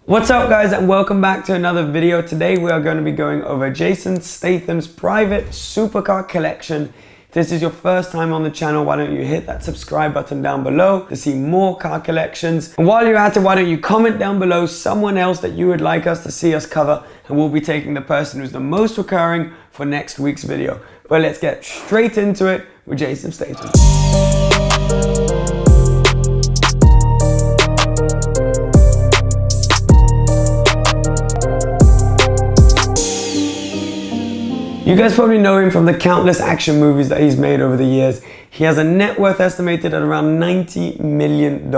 What's up guys, and welcome back to another video. Today we are going to be going over Jason Statham's private supercar collection. If this is your first time on the channel, why don't you hit that subscribe button down below to see more car collections. And while you're at it, why don't you comment down below someone else that you would like us to see us cover, and we'll be taking the person who's the most recurring for next week's video. But let's get straight into it with Jason Statham. You guys probably know him from the countless action movies that he's made over the years. He has a net worth estimated at around $90 million.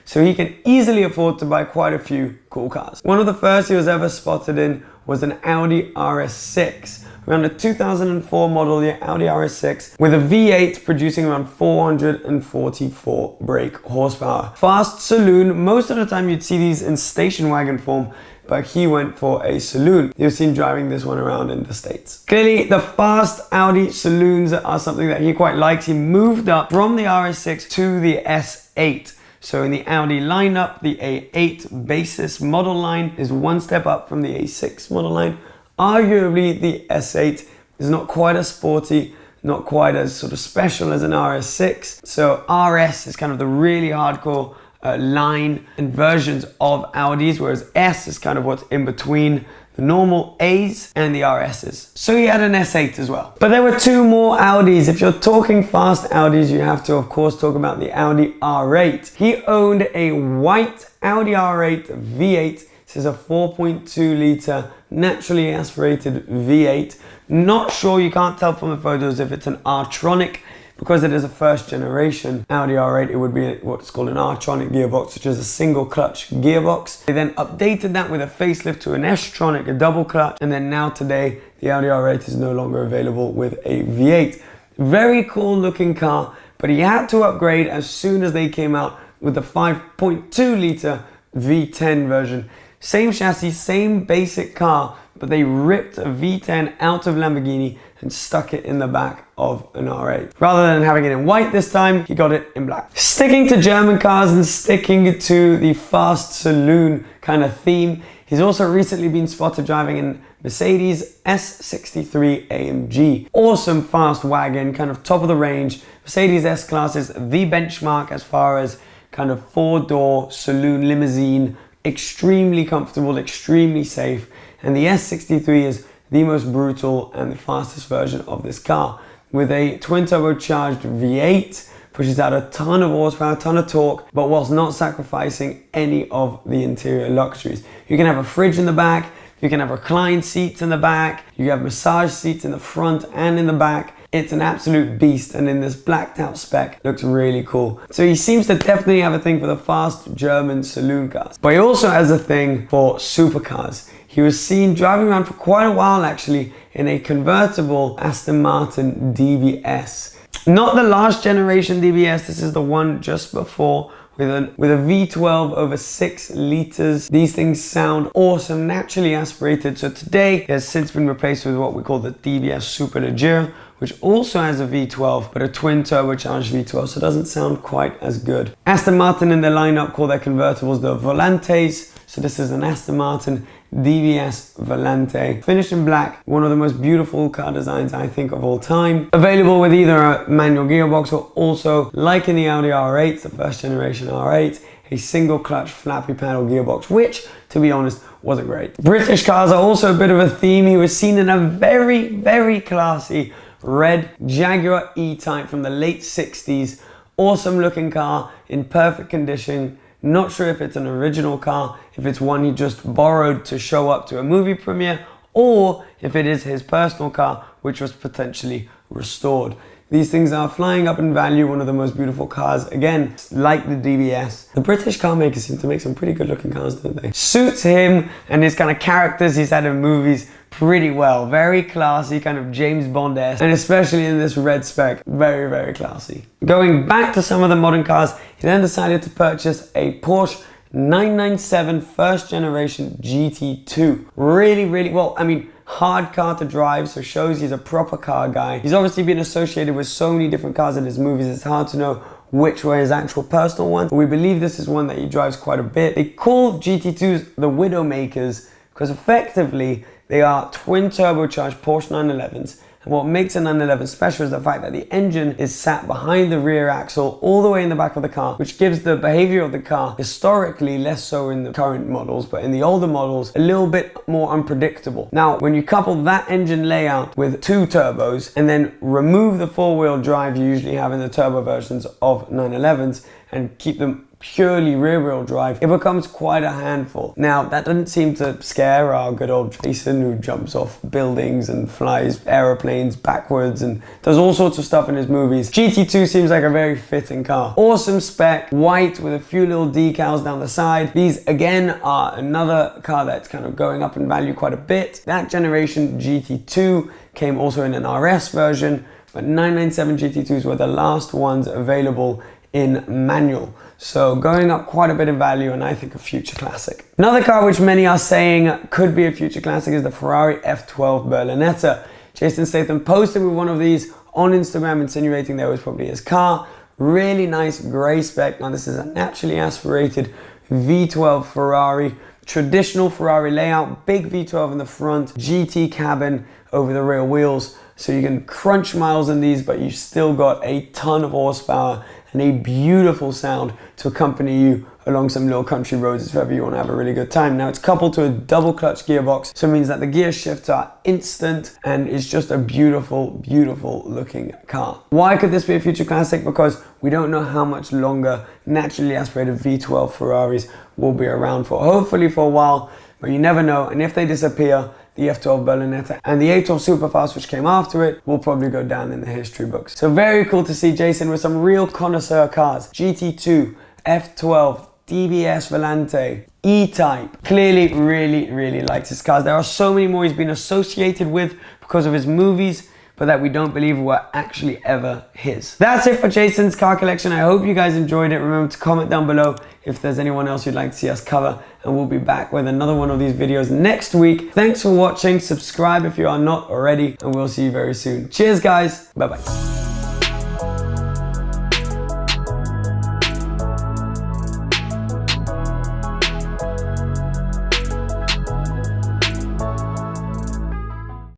So he can easily afford to buy quite a few cool cars. One of the first he was ever spotted in was an Audi RS6. Around a 2004 model year Audi RS6 with a V8 producing around 444 brake horsepower. Fast saloon, most of the time you'd see these in station wagon form, but he went for a saloon. You've seen driving this one around in the States. Clearly, the fast Audi saloons are something that he quite likes. He moved up from the RS6 to the S8. So in the Audi lineup, the A8 basis model line is one step up from the A6 model line. Arguably, the S8 is not quite as sporty, not quite as sort of special as an RS6. So RS is kind of the really hardcore line and versions of Audis, whereas S is kind of what's in between the normal A's and the RS's. So he had an S8 as well. But there were two more Audis. If you're talking fast Audis, you have to of course talk about the Audi R8. He owned a white Audi R8 V8. This is a 4.2 litre naturally aspirated V8. Not sure, you can't tell from the photos if it's an R-tronic. Because it is a first generation Audi R8, it would be what's called an R-tronic gearbox, which is a single clutch gearbox. They then updated that with a facelift to an S-tronic, a double clutch, and then now today, the Audi R8 is no longer available with a V8. Very cool looking car, but he had to upgrade as soon as they came out with the 5.2 litre V10 version. Same chassis, same basic car, but they ripped a V10 out of Lamborghini and stuck it in the back of an R8. Rather than having it in white this time, he got it in black. Sticking to German cars and sticking to the fast saloon kind of theme, he's also recently been spotted driving in Mercedes S63 AMG. Awesome fast wagon, kind of top of the range. Mercedes S-Class is the benchmark as far as kind of four-door saloon limousine. Extremely comfortable, extremely safe. And the S63 is the most brutal and the fastest version of this car, with a twin turbocharged V8, pushes out a ton of horsepower, a ton of torque, but whilst not sacrificing any of the interior luxuries. You can have a fridge in the back, you can have reclined seats in the back, you have massage seats in the front and in the back. It's an absolute beast, and in this blacked out spec, looks really cool. So he seems to definitely have a thing for the fast German saloon cars. But he also has a thing for supercars. He was seen driving around for quite a while actually in a convertible Aston Martin DBS. Not the last generation DBS, this is the one just before, with a V12 over 6 liters. These things sound awesome, naturally aspirated. So today it has since been replaced with what we call the DBS Superleggera, which also has a V12, but a twin turbocharged V12, so it doesn't sound quite as good. Aston Martin in their lineup call their convertibles the Volantes. So this is an Aston Martin DBS Volante, finished in black, one of the most beautiful car designs I think of all time. Available with either a manual gearbox or also, like in the Audi R8, the first generation R8, a single clutch flappy paddle gearbox, which, to be honest, wasn't great. British cars are also a bit of a theme. He was seen in a very, very classy red Jaguar E-Type from the late 60s. Awesome looking car in perfect condition. Not sure if it's an original car, if it's one he just borrowed to show up to a movie premiere, or if it is his personal car, which was potentially restored. These things are flying up in value, one of the most beautiful cars, again, like the DBS. The British car makers seem to make some pretty good looking cars, don't they? Suits him and his kind of characters he's had in movies pretty well. Very classy, kind of James Bond-esque, and especially in this red spec, very, very classy. Going back to some of the modern cars, he then decided to purchase a Porsche 997 first generation GT2. Really, well, I mean, hard car to drive, so shows he's a proper car guy. He's obviously been associated with so many different cars in his movies, it's hard to know which were his actual personal ones, but we believe this is one that he drives quite a bit. They call GT2s the Widowmakers because effectively they are twin turbocharged Porsche 911s. And what makes a 911 special is the fact that the engine is sat behind the rear axle all the way in the back of the car, which gives the behavior of the car, historically less so in the current models, but in the older models, a little bit more unpredictable. Now, when you couple that engine layout with two turbos and then remove the four-wheel drive you usually have in the turbo versions of 911s and keep them purely rear-wheel drive, it becomes quite a handful. Now, that doesn't seem to scare our good old Jason, who jumps off buildings and flies aeroplanes backwards and does all sorts of stuff in his movies. GT2 seems like a very fitting car. Awesome spec, white with a few little decals down the side. These again are another car that's kind of going up in value quite a bit. That generation GT2 came also in an RS version, but 997 GT2s were the last ones available in manual. So going up quite a bit in value, and I think a future classic. Another car which many are saying could be a future classic is the Ferrari F12 Berlinetta. Jason Statham posted with one of these on Instagram, insinuating that it was probably his car. Really nice grey spec. Now this is a naturally aspirated V12 Ferrari. Traditional Ferrari layout, big V12 in the front, GT cabin over the rear wheels. So you can crunch miles in these, but you've still got a ton of horsepower and a beautiful sound to accompany you along some little country roads if ever you want to have a really good time. Now it's coupled to a double clutch gearbox, so it means that the gear shifts are instant and it's just a beautiful, beautiful looking car. Why could this be a future classic? Because we don't know how much longer naturally aspirated V12 Ferraris will be around for. Hopefully for a while, but you never know. And if they disappear, the F12 Berlinetta and the A12 Superfast, which came after it, will probably go down in the history books. So very cool to see Jason with some real connoisseur cars. GT2, F12, DBS Volante, E-Type. Clearly really likes his cars. There are so many more he's been associated with because of his movies, but that we don't believe were actually ever his. That's it for Jason's car collection. I hope you guys enjoyed it. Remember to comment down below if there's anyone else you'd like to see us cover, and we'll be back with another one of these videos next week. Thanks for watching. Subscribe if you are not already, and we'll see you very soon. Cheers, guys. Bye-bye.